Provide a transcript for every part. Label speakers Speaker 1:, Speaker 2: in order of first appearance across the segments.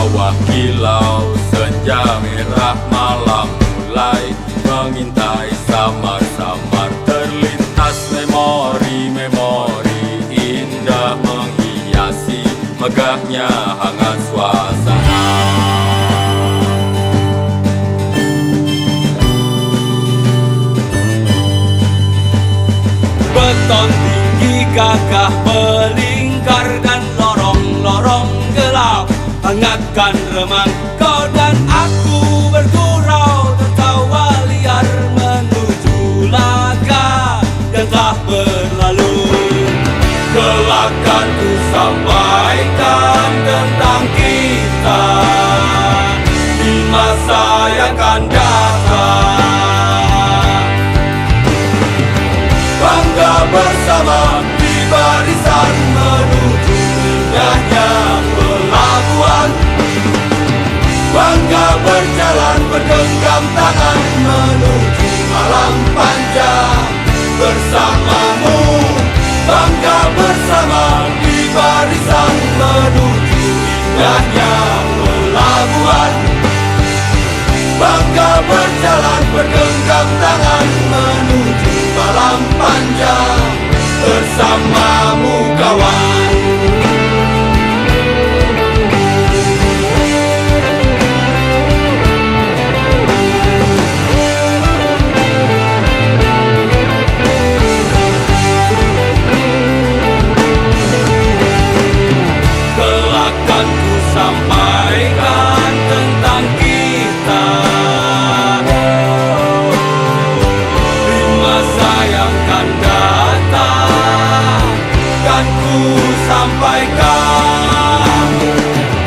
Speaker 1: bawah kilau senja merah, malam mulai mengintai, samar-samar terlintas memori-memori indah menghiasi megahnya hangat suasana. Beton tinggi gagah melingkar dan lorong-lorong gelap hangatkan remang. Kau dan aku bergurau tertawa liar menuju laga yang telah berlalu. Kelak akan ku sampaikan tentang kita di masa yang akan datang. Bangga bersama di barisan menuju indahnya pelabuhan. Bangga berjalan bergenggam tangan menuju malam panjang bersamamu. Bangga bersama di barisan menuju indahnya pelabuhan. Bangga berjalan bergenggam tangan menuju malam panjang bersamamu kawan. Kelak akan ku sampaikan tentang kita di masa yang akan datang. Kan ku sampaikan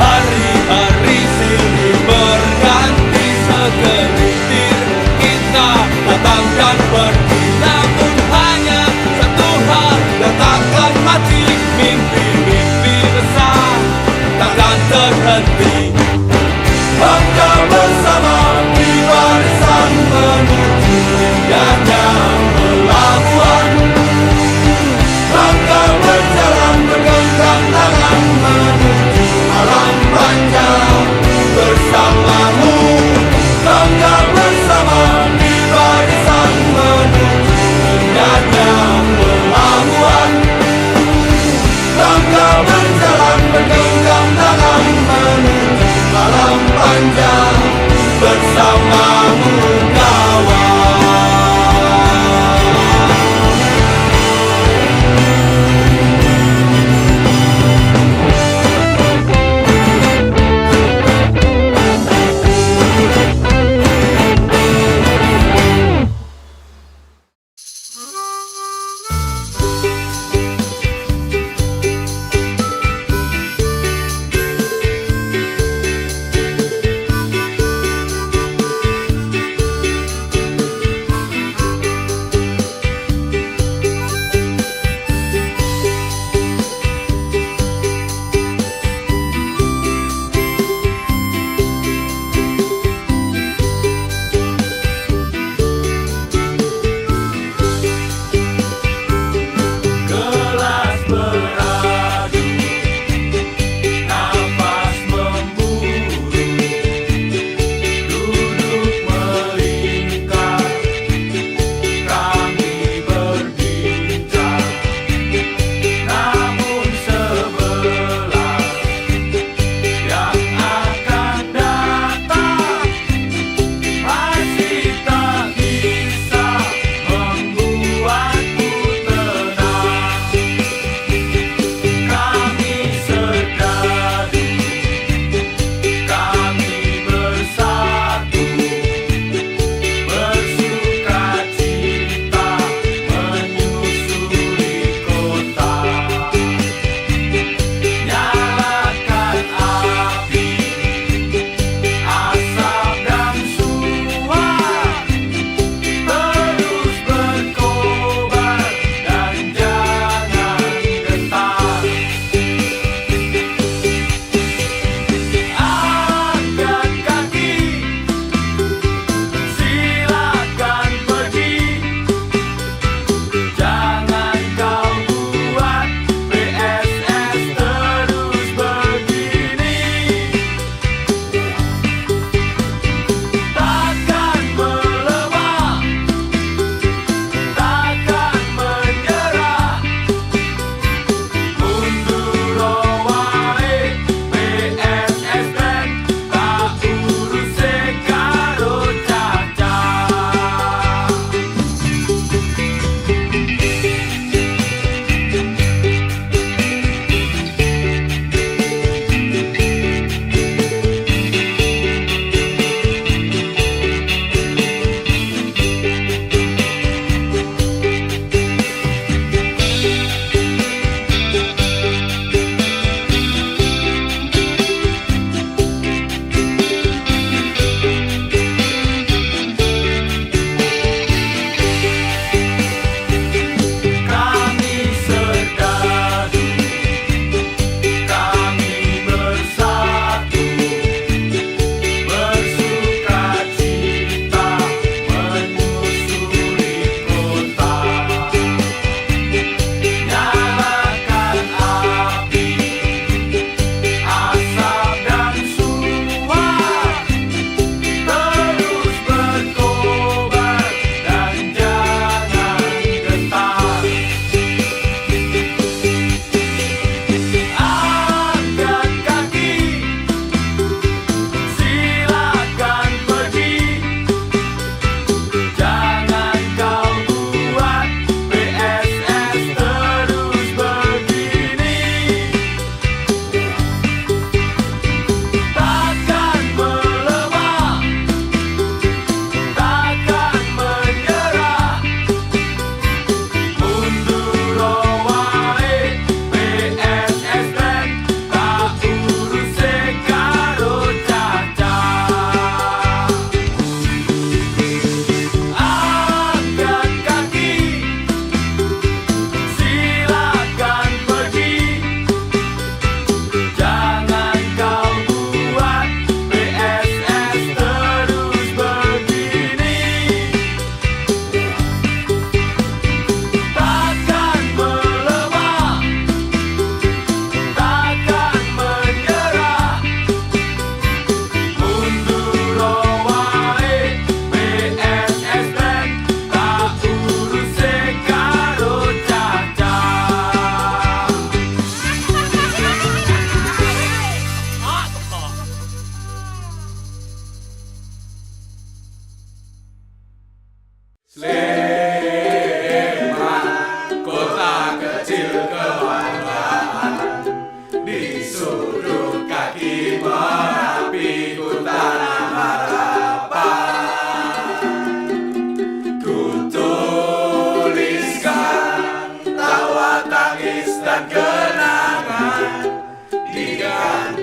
Speaker 1: hari-hari silih berganti segelintir kita datang dan pergi, namun hanya satu hal yang takkan mati, mimpi-mimpi besar takkan terhenti. Bangga bersama di barisan menuju indahnya pelabuhan. Bangga berjalan bergenggam tangan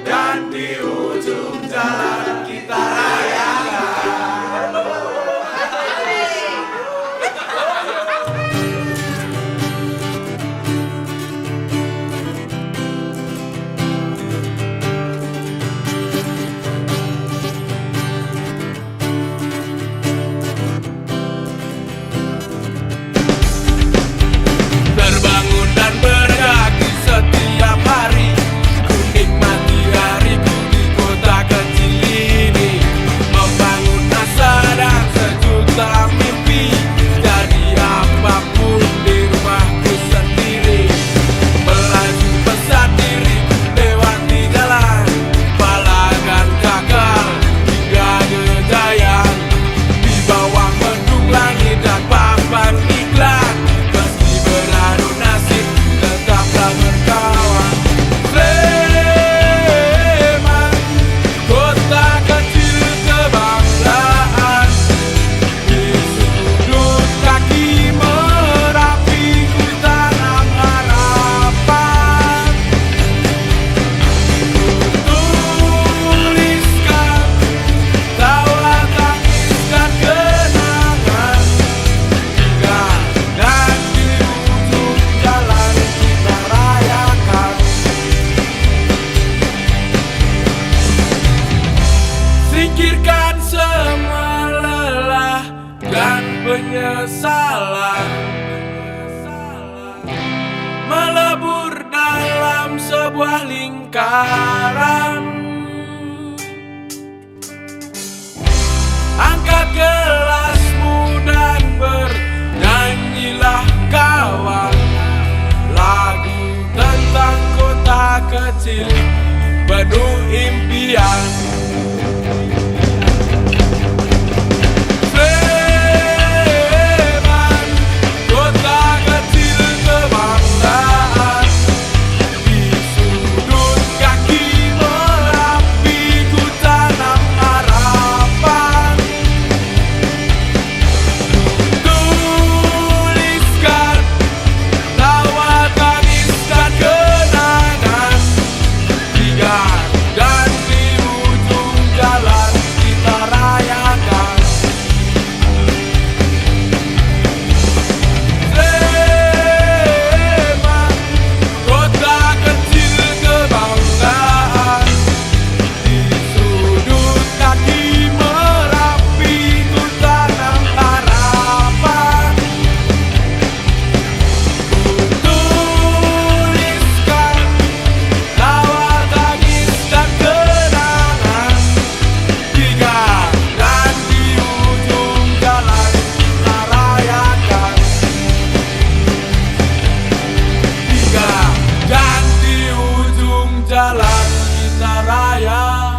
Speaker 1: Dan di ujung jalan kita rayakan. Terbangun dan berkaki setiap hari, ku nikmati hariku di kota kecil ini. Membangun asa dan sejuta mimpi, jadi apapun di rumahku sendiri. Melaju besar diriku lewati jalan, palagan gagal hingga Gejayan. Di bawah mendung langit dan papan iklan, meski beradu nasib tetaplah berkawan. Sleman, kota kecil kebanggaan, di sudut kaki Merapi ku tanam harapan. Tuliskan tawa tangis dan kenangan, dan di ujung jalan kita rayakan. Singkirkan semua lelah dan penyesalan, melebur dalam sebuah lingkaran. Angkat gelasmu dan bernyanyilah kawan, lagu tentang kota kecil penuh impian. Sleman, kota kecil kebanggaan, di sudut kaki Merapi ku tanam harapan. Tuliskan tawa tangis dan kenangan, dan di ujung jalan kita rayakan. Sleman, kota kecil kebanggaan, di sudut kaki Merapi ku tanam harapan. Tuliskan tawa tangis dan kenangan, dan di ujung jalan kita rayakan. Dan di ujung jalan kita rayakan.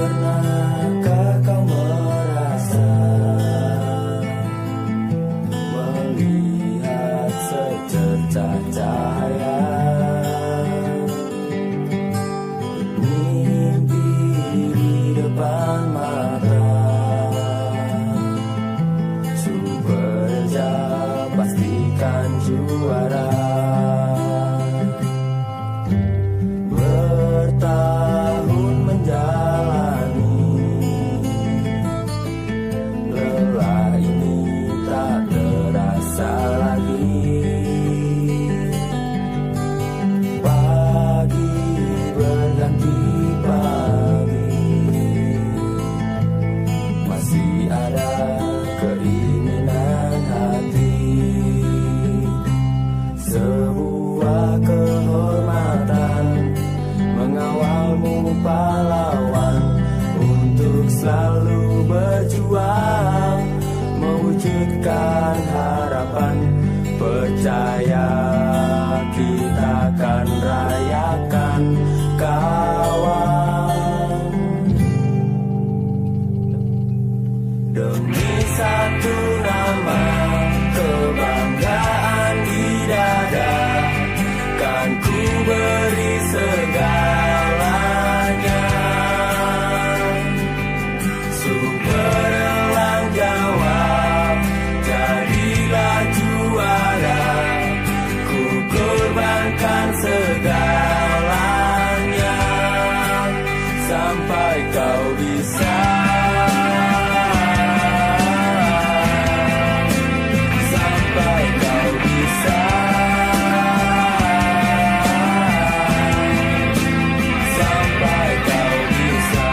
Speaker 2: Pernahkah kau merasa melihat secercah cahaya, mimpi di depan mata, super jauh pastikan juara. Bertahun menjalani, lelah ini tak terasa lagi. Pagi berganti pagi, masih ada keinginan hati. Sebuah kehormatan mengawalmu pahlawan, untuk selalu berjuang mewujudkan harapan. Percaya kita akan rayakan kawan. sampai kau bisa. Sampai kau bisa. Sampai kau bisa.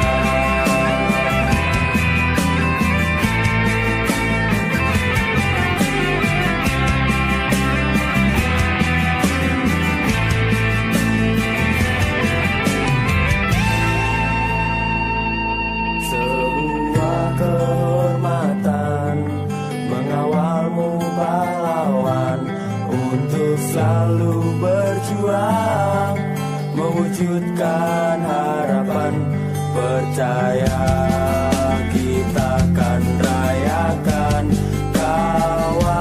Speaker 2: Sebuah kehormatan mengawalmu pahlawan, untuk selalu berjuang mewujudkan harapan. Percaya kita akan rayakan, kawan.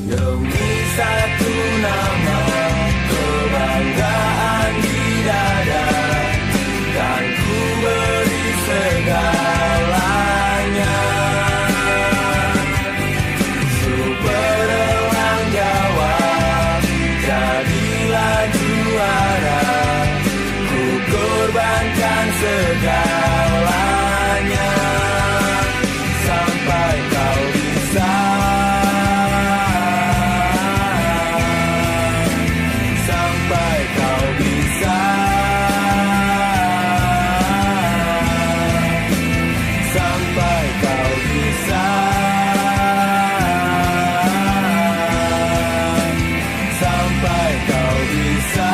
Speaker 2: Demi satu nama, kebanggaan di dada, kan ku beri segalanya. Super elang Jawa, jadilah juara, ku korbankan segalanya. Sampai kau bisa. Sampai kau bisa. Sampai kau bisa. Sampai kau bisa.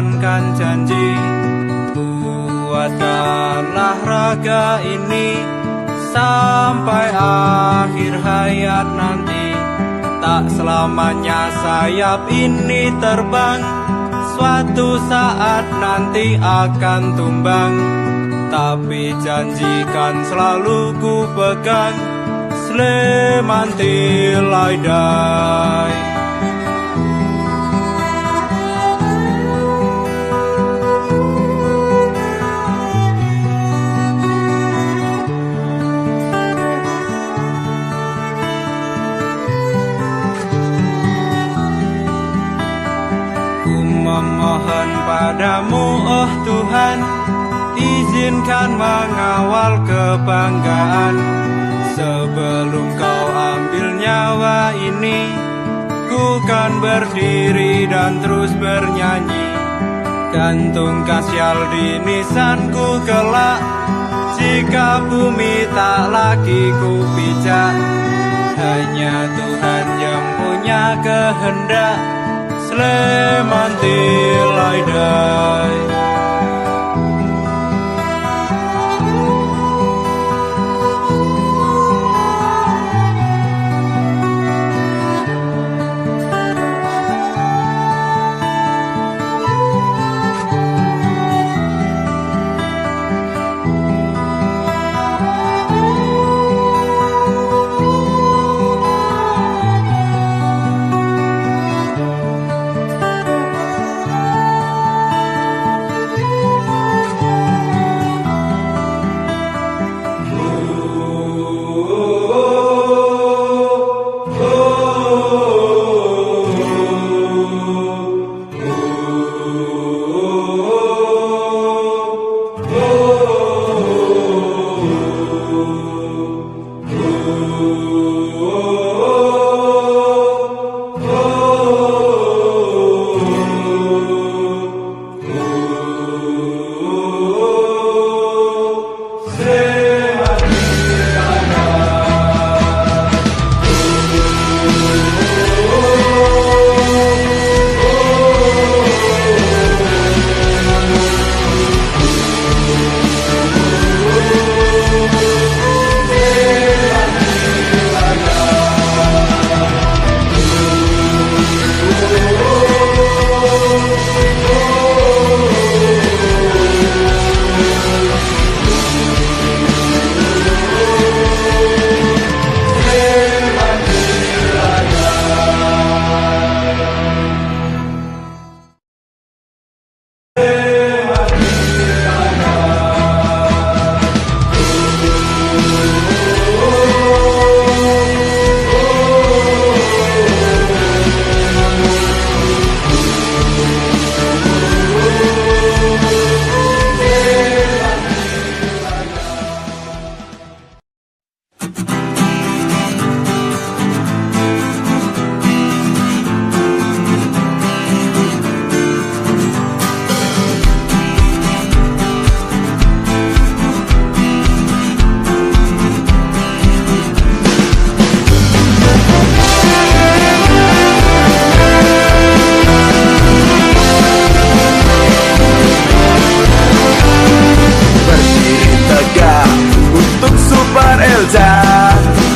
Speaker 3: jalankan janji. Kuatkanlah raga ini sampai akhir hayat nanti. Tak selamanya sayap ini terbang, suatu saat nanti akan tumbang. Tapi janjikan selalu ku pegang, Sleman until I die. Memohon padamu, oh Tuhan, izinkan mengawal kebanggaan. Sebelum kau ambil nyawa ini, ku kan berdiri dan terus bernyanyi. Gantungkan sial di nisanku kelak, jika bumi tak lagi ku pijak. Hanya Tuhan yang punya kehendak, Sleman till I die.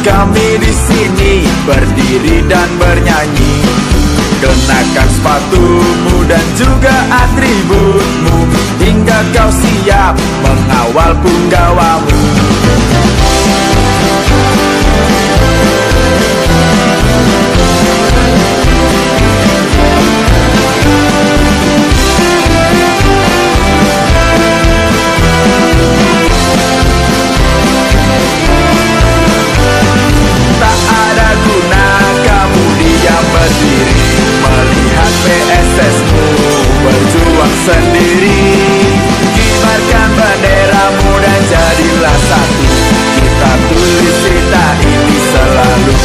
Speaker 2: Kami di sini berdiri dan bernyanyi, kenakan sepatumu dan juga atributmu, hingga kau siap mengawal punggawamu. Melihat PSS-mu berjuang sendiri, kibarkan benderamu dan jadilah satu. Kita tulis cerita ini selalu.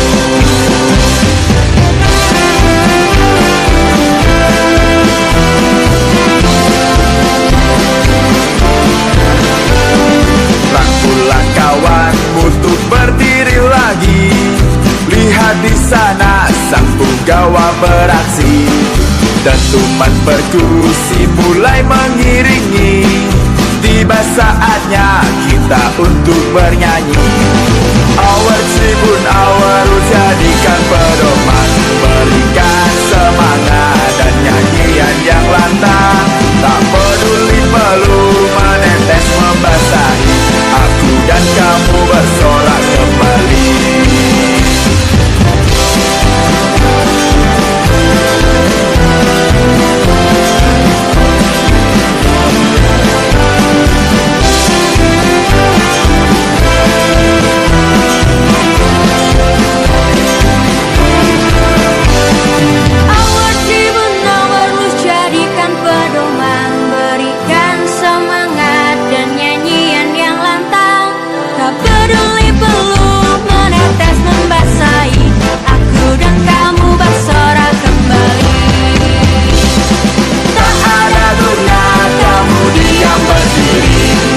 Speaker 2: Rangkulah kawanmu untuk berdiri lagi. Lihat di sana sang punggawa beraksi. dentuman perkusi mulai mengiringi. Tiba saatnya kita untuk bernyanyi. Our Tribun, our Roots, jadikan pedoman, berikan semangat dan nyanyian yang lantang. Tak peduli peluh menetes membasahi, aku dan kamu bersorak kembali.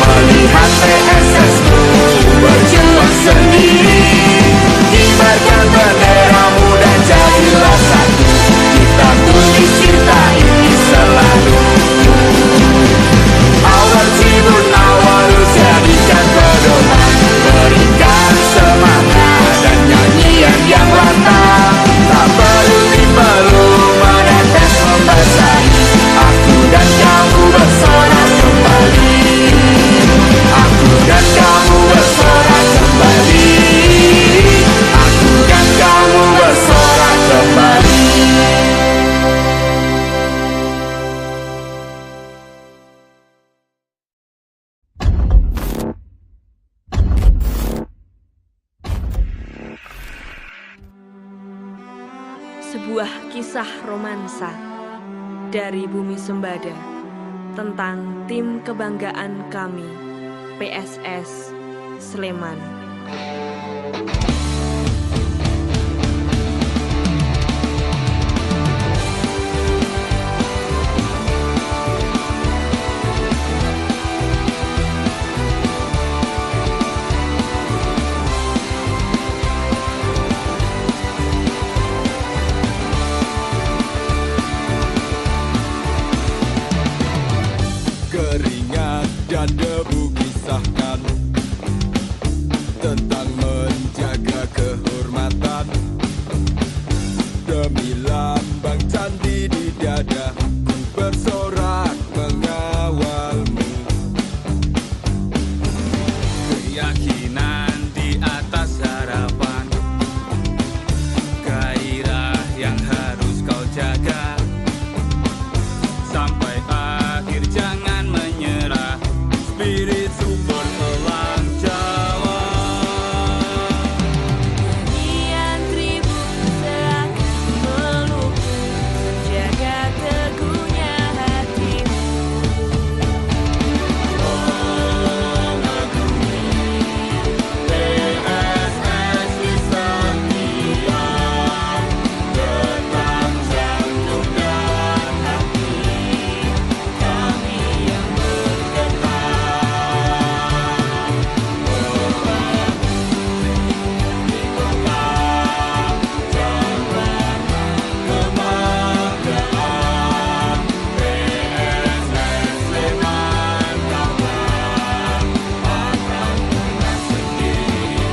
Speaker 2: Melihat PSS-mu berjuang sendiri, kibarkan benderamu dan jadilah satu. Kita tulis cinta ini selalu. Our Tribun, our Roots, jadikan pedoman, berikan semangat dan nyanyian yang lantang. Tak peduli peluh menetes membasahi, aku dan kamu bersorak kembali. Aku dan kamu bersorak kembali. Aku dan kamu bersorak kembali.
Speaker 4: Sebuah kisah romansa dari Bumi Sembada tentang tim kebanggaan kami, PSS Sleman.
Speaker 1: Keringat dan debu kisahkan tentang menjaga kehormatan. Demi lambang candi di dada, ku bersorak mengawalmu. Keyakinan di atas harapan, gairah yang harus kau jaga. Sampai akhir jangan menyerah, spirit super elang Jawa.
Speaker 4: Nyanyian tribun seakan melukis, menjaga teguhnya hatimu.
Speaker 1: Mengagumi PSS di setia, tetap jantung dan hati kami yang bergetar. Di kota jalan kebanggaan, PSS Sleman kawan akan pernah sendiri.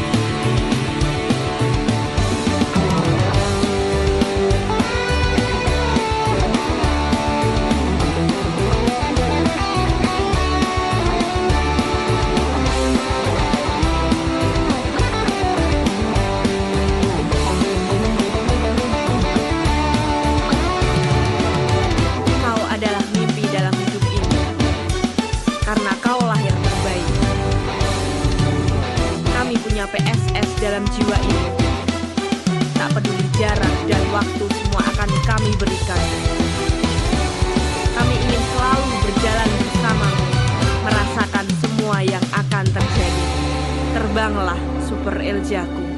Speaker 4: Kau adalah mimpi dalam hidup ini, karena kaulah yang terbaik. Kami punya PSS dalam jiwa ini. Tak peduli jarak dan waktu, semua akan kami berikan. Kami ingin selalu berjalan bersamamu, merasakan semua yang akan terjadi. Terbanglah Super Eljaku.